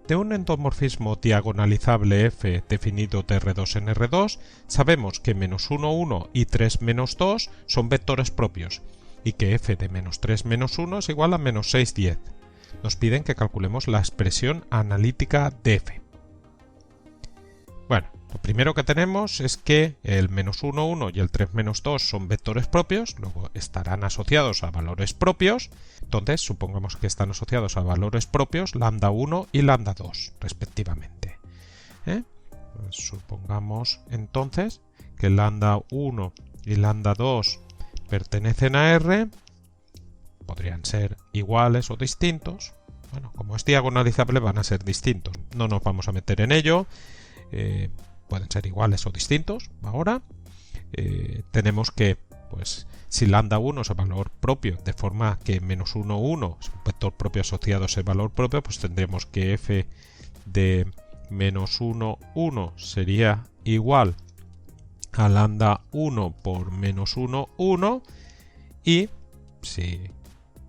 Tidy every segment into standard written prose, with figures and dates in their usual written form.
de un endomorfismo diagonalizable f definido de R2 en R2, sabemos que -1, 1 y 3, -2 son vectores propios y que f de -3, -1 es igual a -6, 10. Nos piden que calculemos la expresión analítica de f. Bueno, lo primero que tenemos es que el -1, 1 y el 3, -2 son vectores propios, luego estarán asociados a valores propios. Entonces, supongamos que están asociados a valores propios lambda 1 y lambda 2, respectivamente. Pues supongamos entonces que lambda 1 y lambda 2 pertenecen a R, podrían ser iguales o distintos. Bueno, como es diagonalizable van a ser distintos, no nos vamos a meter en ello. Pueden ser iguales o distintos. Ahora tenemos que, pues, si lambda 1 es el valor propio, de forma que -1, 1 es un vector propio asociado a ese valor propio, pues tendremos que f de -1, 1 sería igual a lambda 1 por -1, 1, y si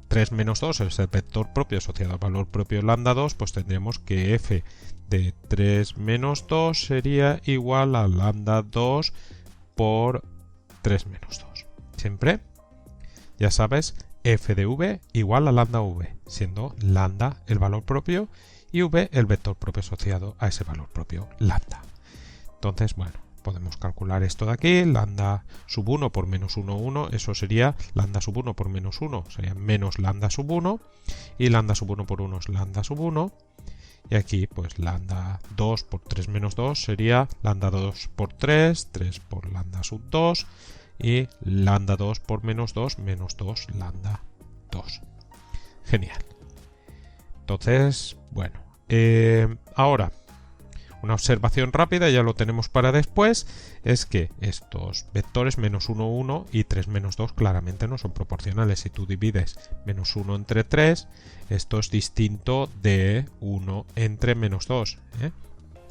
3 menos 2 es el vector propio asociado al valor propio lambda 2, pues tendremos que f de 3 menos 2 sería igual a lambda 2 por 3 menos 2. Siempre, ya sabes, f de v igual a lambda v, siendo lambda el valor propio y v el vector propio asociado a ese valor propio lambda. Entonces, bueno, podemos calcular esto de aquí, lambda sub 1 por -1, 1, eso sería lambda sub 1 por -1, sería menos lambda sub 1, y lambda sub 1 por 1 es lambda sub 1, y aquí pues lambda 2 por 3 menos 2 sería lambda 2 por 3, 3 por lambda sub 2, y lambda 2 por menos 2, menos 2 lambda 2. Genial. Entonces, bueno, ahora una observación rápida, ya lo tenemos para después, es que estos vectores -1, 1 y 3 menos 2 claramente no son proporcionales. Si tú divides -1 entre 3, esto es distinto de 1 entre -2.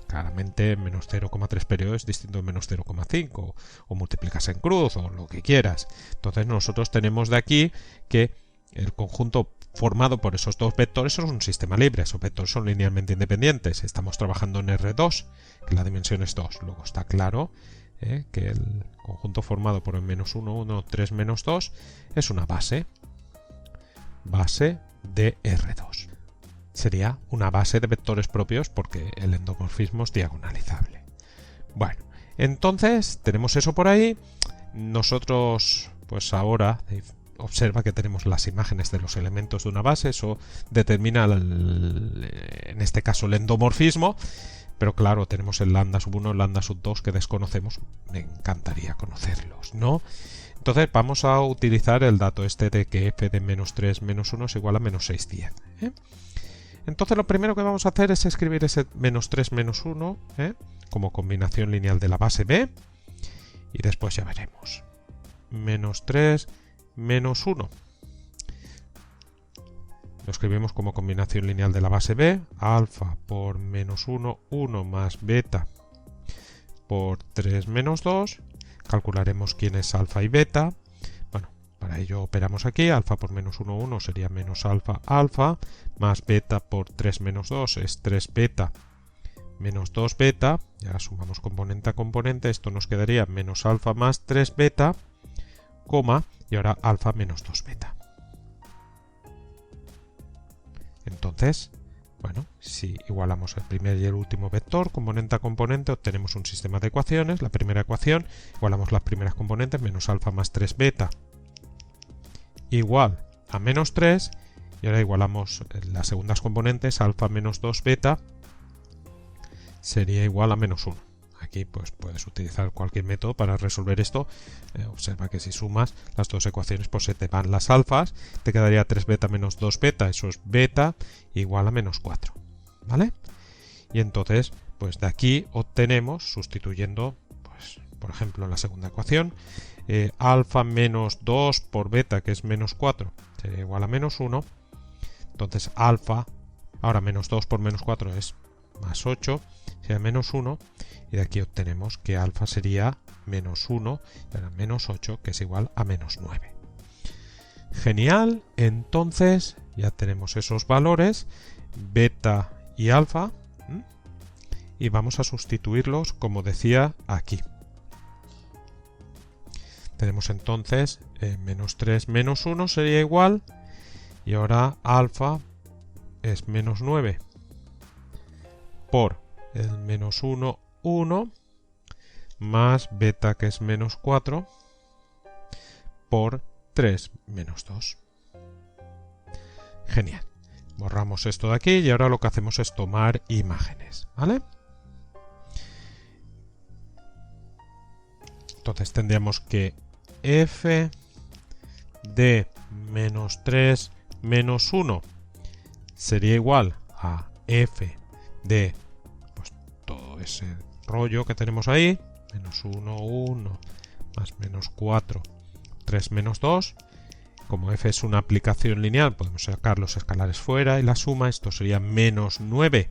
Claramente menos 0,3 periodo es distinto de menos 0,5, o multiplicas en cruz, o lo que quieras. Entonces nosotros tenemos de aquí que el conjunto formado por esos dos vectores es un sistema libre. Esos vectores son linealmente independientes. Estamos trabajando en R2, que la dimensión es 2. Luego está claro que el conjunto formado por el -1, 1, 3, menos 2 es una base de R2. Sería una base de vectores propios porque el endomorfismo es diagonalizable. Bueno, entonces tenemos eso por ahí. Nosotros, pues ahora, observa que tenemos las imágenes de los elementos de una base, eso determina en este caso el endomorfismo, pero claro, tenemos el lambda sub 1, el lambda sub 2 que desconocemos, me encantaría conocerlos, ¿no? Entonces vamos a utilizar el dato este de que f de -3 menos 1 es igual a -6, 10. Entonces lo primero que vamos a hacer es escribir ese -3 menos 1 como combinación lineal de la base b, y después ya veremos. -3 menos 1 lo escribimos como combinación lineal de la base b, alfa por -1, 1 más beta por 3 menos 2. Calcularemos quién es alfa y beta. Bueno, para ello operamos aquí, alfa por -1, 1 sería menos alfa, alfa, más beta por 3 menos 2 es 3 beta menos 2 beta, y ahora sumamos componente a componente, esto nos quedaría menos alfa más 3 beta, coma, y ahora alfa menos 2 beta. Entonces, bueno, si igualamos el primer y el último vector, componente a componente, obtenemos un sistema de ecuaciones. La primera ecuación, igualamos las primeras componentes, menos alfa más 3 beta igual a menos 3, y ahora igualamos las segundas componentes, alfa menos 2 beta sería igual a menos 1. Aquí pues puedes utilizar cualquier método para resolver esto. Observa que si sumas las dos ecuaciones pues se te van las alfas, te quedaría 3 beta menos 2 beta, eso es beta igual a menos 4, ¿vale? Y entonces pues de aquí obtenemos, sustituyendo pues por ejemplo en la segunda ecuación, alfa menos 2 por beta, que es menos 4, sería igual a menos 1. Entonces alfa, ahora menos 2 por menos 4 es más 8, sería menos 1, y de aquí obtenemos que alfa sería menos 1, y ahora menos 8, que es igual a menos 9. Genial, entonces ya tenemos esos valores, beta y alfa. Y vamos a sustituirlos como decía aquí. Tenemos entonces menos 3 menos 1 sería igual, y ahora alfa es menos 9 por el menos 1, 1, más beta, que es menos 4, por 3 menos 2. Genial. Borramos esto de aquí y ahora lo que hacemos es tomar imágenes, ¿vale? Entonces tendríamos que f de menos 3 menos 1 sería igual a f de pues, todo ese rollo que tenemos ahí, menos 1, 1, más menos 4, 3 menos 2. Como f es una aplicación lineal, podemos sacar los escalares fuera y la suma, esto sería menos 9.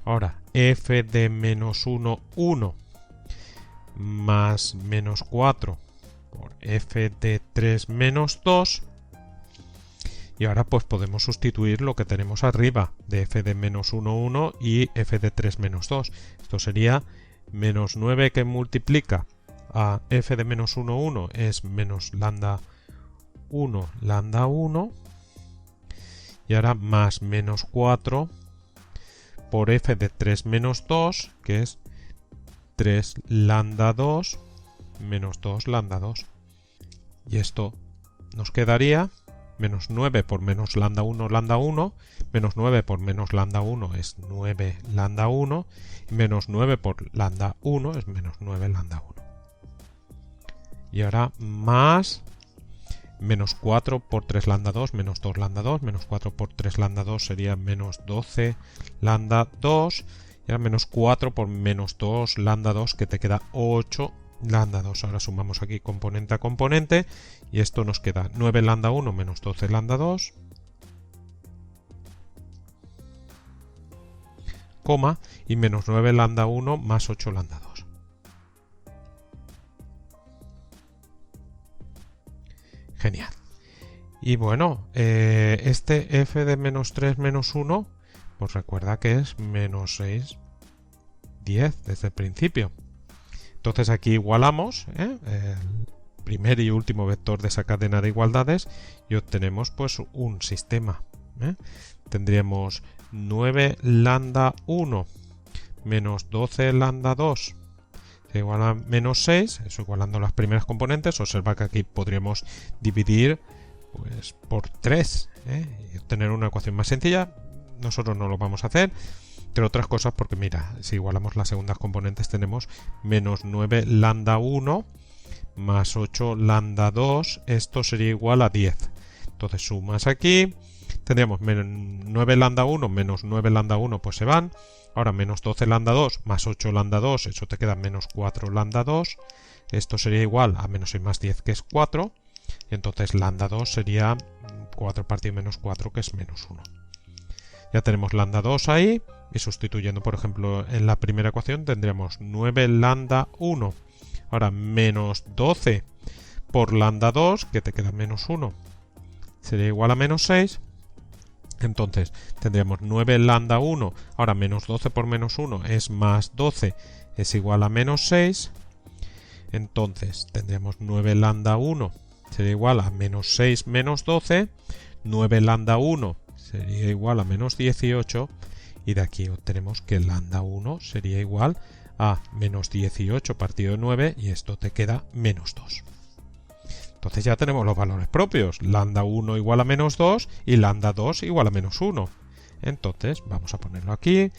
Ahora, f de menos 1, 1, más menos 4 por f de 3 menos 2. Y ahora pues podemos sustituir lo que tenemos arriba de f de menos 1, 1 y f de 3 menos 2. Esto sería menos 9 que multiplica a f de menos 1, 1 es menos lambda 1, lambda 1. Y ahora más menos 4 por f de 3 menos 2, que es 3 lambda 2 menos 2 lambda 2. Y esto nos quedaría menos 9 por menos lambda 1, lambda 1. Menos 9 por menos lambda 1 es 9 lambda 1. Y menos 9 por lambda 1 es menos 9 lambda 1. Y ahora más menos 4 por 3 lambda 2, menos 2 lambda 2. Menos 4 por 3 lambda 2 sería menos 12 lambda 2. Y ahora menos 4 por menos 2 lambda 2, que te queda 8 lambda 2. Ahora sumamos aquí componente a componente y esto nos queda 9 lambda 1 menos 12 lambda 2, coma, y menos 9 lambda 1 más 8 lambda 2. Genial. Y bueno, este f de menos 3 menos 1, pues recuerda que es menos 6, 10 desde el principio. Entonces aquí igualamos el primer y último vector de esa cadena de igualdades y obtenemos pues un sistema. Tendríamos 9 lambda 1 menos 12 lambda 2 se iguala a menos 6, eso igualando las primeras componentes. Observa que aquí podríamos dividir pues por 3 y obtener una ecuación más sencilla. Nosotros no lo vamos a hacer, entre otras cosas porque mira, si igualamos las segundas componentes tenemos menos 9 lambda 1 más 8 lambda 2, esto sería igual a 10. Entonces sumas aquí, tendríamos menos 9 lambda 1 menos 9 lambda 1 pues se van. Ahora menos 12 lambda 2 más 8 lambda 2, eso te queda menos 4 lambda 2. Esto sería igual a menos 6 más 10, que es 4. Y entonces lambda 2 sería 4 partido menos 4, que es menos 1. Ya tenemos lambda 2 ahí. Y sustituyendo, por ejemplo, en la primera ecuación tendríamos 9 lambda 1. Ahora menos 12 por lambda 2, que te queda menos 1. Sería igual a menos 6. Entonces tendríamos 9 lambda 1. Ahora menos 12 por menos 1 es más 12. Es igual a menos 6. Entonces tendríamos 9 lambda 1. Sería igual a menos 6 menos 12. 9 lambda 1 sería igual a menos 18. Y de aquí obtenemos que lambda 1 sería igual a menos 18 partido de 9. Y esto te queda menos 2. Entonces ya tenemos los valores propios. Lambda 1 igual a menos 2 y lambda 2 igual a menos 1. Entonces vamos a ponerlo aquí.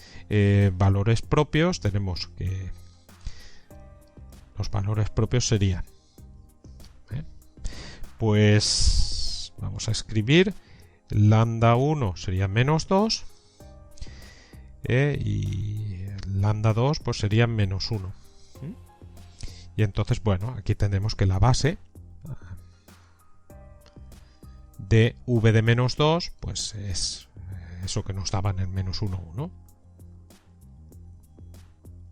Valores propios. Tenemos que los valores propios serían pues vamos a escribir lambda 1 sería menos 2 y lambda 2 pues sería menos 1. Y entonces bueno, aquí tendremos que la base de v de menos 2 pues es eso que nos daban en menos 1, 1.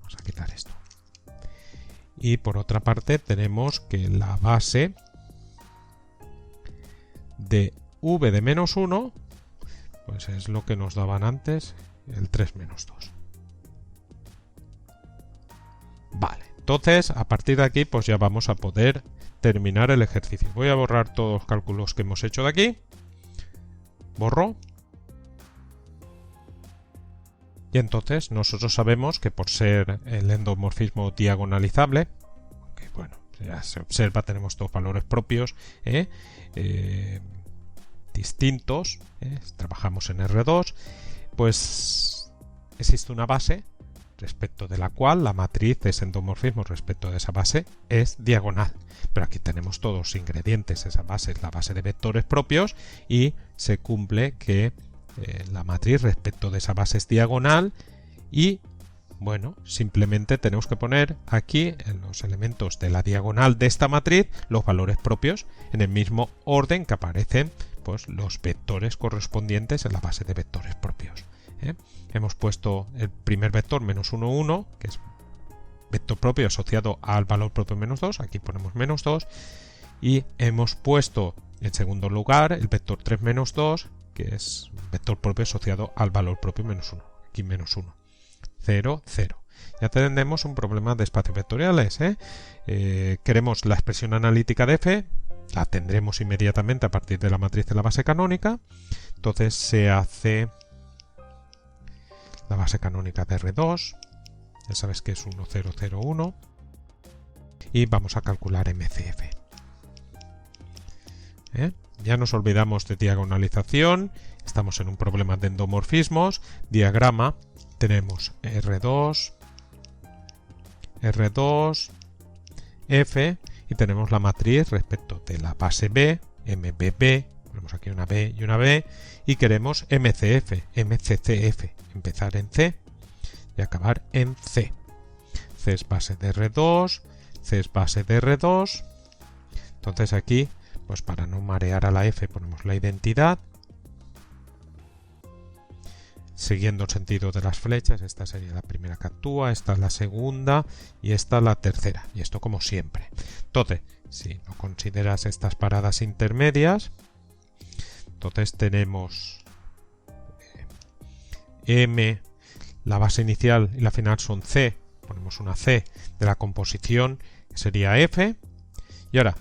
Vamos a quitar esto. Y por otra parte tenemos que la base de v de menos 1 pues es lo que nos daban antes el 3 menos 2. Vale, entonces a partir de aquí pues ya vamos a poder terminar el ejercicio. Voy a borrar todos los cálculos que hemos hecho de aquí. Borro. Y entonces nosotros sabemos que por ser el endomorfismo diagonalizable, que bueno, ya se observa, tenemos dos valores propios distintos, trabajamos en R2, pues existe una base respecto de la cual la matriz de ese endomorfismo respecto de esa base es diagonal. Pero aquí tenemos todos los ingredientes, esa base es la base de vectores propios y se cumple que la matriz respecto de esa base es diagonal y bueno, simplemente tenemos que poner aquí en los elementos de la diagonal de esta matriz los valores propios en el mismo orden que aparecen pues los vectores correspondientes en la base de vectores propios. Hemos puesto el primer vector menos 1, 1, que es vector propio asociado al valor propio menos 2, aquí ponemos menos 2, y hemos puesto en segundo lugar el vector 3 menos 2, que es vector propio asociado al valor propio menos 1, aquí menos 1, 0, 0. Ya tenemos un problema de espacios vectoriales. Queremos la expresión analítica de f, la tendremos inmediatamente a partir de la matriz de la base canónica, entonces se hace la base canónica de R2, ya sabes que es 1, 0, 0, 1, y vamos a calcular MCF. Ya nos olvidamos de diagonalización, estamos en un problema de endomorfismos, diagrama, tenemos R2, R2, F, y tenemos la matriz respecto de la base B, MBB, ponemos aquí una B y una B, y queremos MCF, MCCF, empezar en C y acabar en C. C es base de R2, C es base de R2, entonces aquí pues para no marear a la F ponemos la identidad siguiendo el sentido de las flechas. Esta sería la primera que actúa, esta es la segunda y esta la tercera, y esto como siempre. Entonces, si no consideras estas paradas intermedias, entonces tenemos M, la base inicial y la final son C, ponemos una C de la composición que sería F, y ahora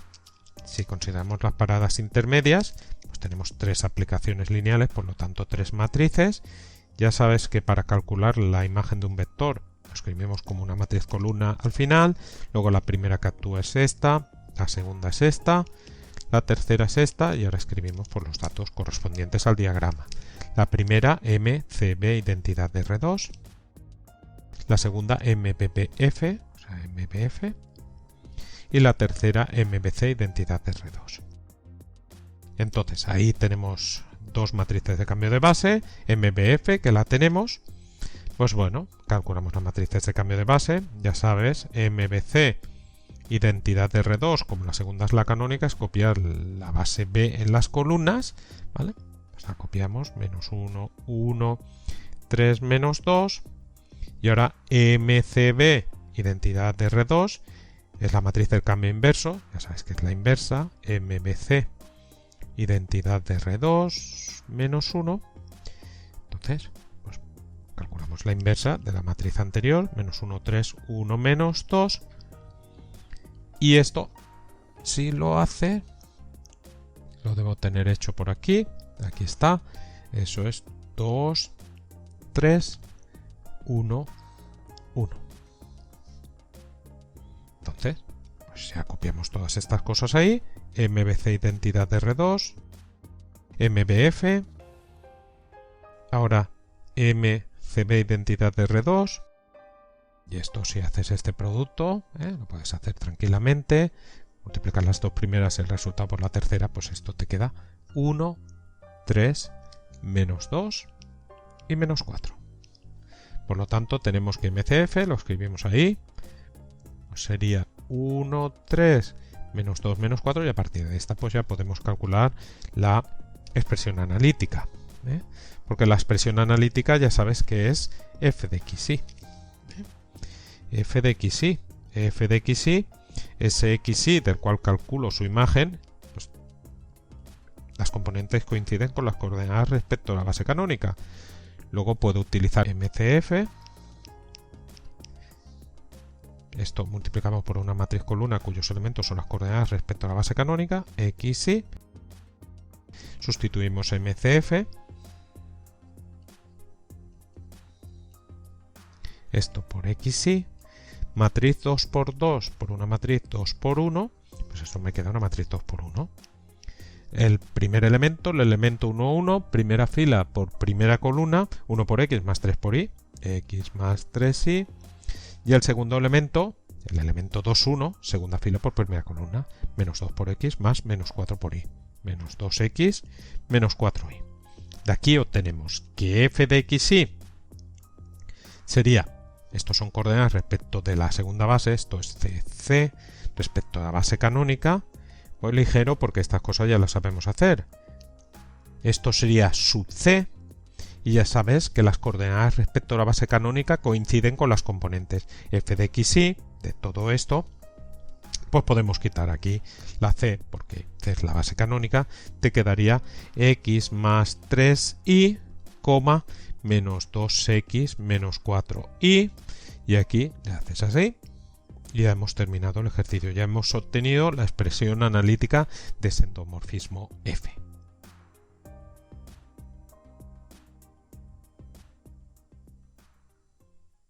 si consideramos las paradas intermedias, pues tenemos tres aplicaciones lineales, por lo tanto tres matrices. Ya sabes que para calcular la imagen de un vector lo escribimos como una matriz columna al final, luego la primera que actúa es esta, la segunda es esta, la tercera es esta, y ahora escribimos por los datos correspondientes al diagrama. La primera MCB, identidad de R2, la segunda MBBF, o sea, MBF, y la tercera MBC, identidad de R2. Entonces ahí tenemos dos matrices de cambio de base, MBF, que la tenemos. Pues bueno, calculamos las matrices de cambio de base, ya sabes, MBC, identidad de R2, como la segunda es la canónica, es copiar la base B en las columnas, ¿vale? Pues la copiamos, menos 1, 1, 3, menos 2, y ahora MCB, identidad de R2, es la matriz del cambio inverso, ya sabes que es la inversa, MBC, identidad de R2, menos 1, entonces pues calculamos la inversa de la matriz anterior, menos 1, 3, 1, menos 2, y esto, si lo hace, lo debo tener hecho por aquí, aquí está, eso es 2, 3, 1, 1. Entonces, pues ya copiamos todas estas cosas ahí, MBC identidad de R2, MBF, ahora MCB identidad de R2, y esto si haces este producto, lo puedes hacer tranquilamente, multiplicar las dos primeras y el resultado por la tercera, pues esto te queda 1, 3, menos 2 y menos 4. Por lo tanto tenemos que MCF, lo escribimos ahí, pues sería 1, 3, menos 2, menos 4, y a partir de esta pues ya podemos calcular la expresión analítica, porque la expresión analítica ya sabes que es f de xy. F de xy, f de xy, ese xy del cual calculo su imagen, pues las componentes coinciden con las coordenadas respecto a la base canónica. Luego puedo utilizar MCF. Esto multiplicamos por una matriz columna cuyos elementos son las coordenadas respecto a la base canónica, x, y. Sustituimos MCF. Esto por x, y. Matriz 2 por 2 por una matriz 2 por 1. Pues esto me queda una matriz 2 por 1. El primer elemento, el elemento 1, 1, primera fila por primera columna, 1 por x más 3 por y, x más 3y. Y el segundo elemento, el elemento 2, 1, segunda fila por primera columna, menos 2 por x más menos 4 por y, menos 2x menos 4y. De aquí obtenemos que f de x, y sería, estos son coordenadas respecto de la segunda base, esto es CC, respecto a la base canónica. Voy ligero porque estas cosas ya las sabemos hacer. Esto sería sub c, y ya sabes que las coordenadas respecto a la base canónica coinciden con las componentes f de x, y de todo esto. Pues podemos quitar aquí la c, porque c es la base canónica, te quedaría x más 3y, menos 2x menos 4y, y aquí le haces así. Y ya hemos terminado el ejercicio, ya hemos obtenido la expresión analítica de ese endomorfismo F.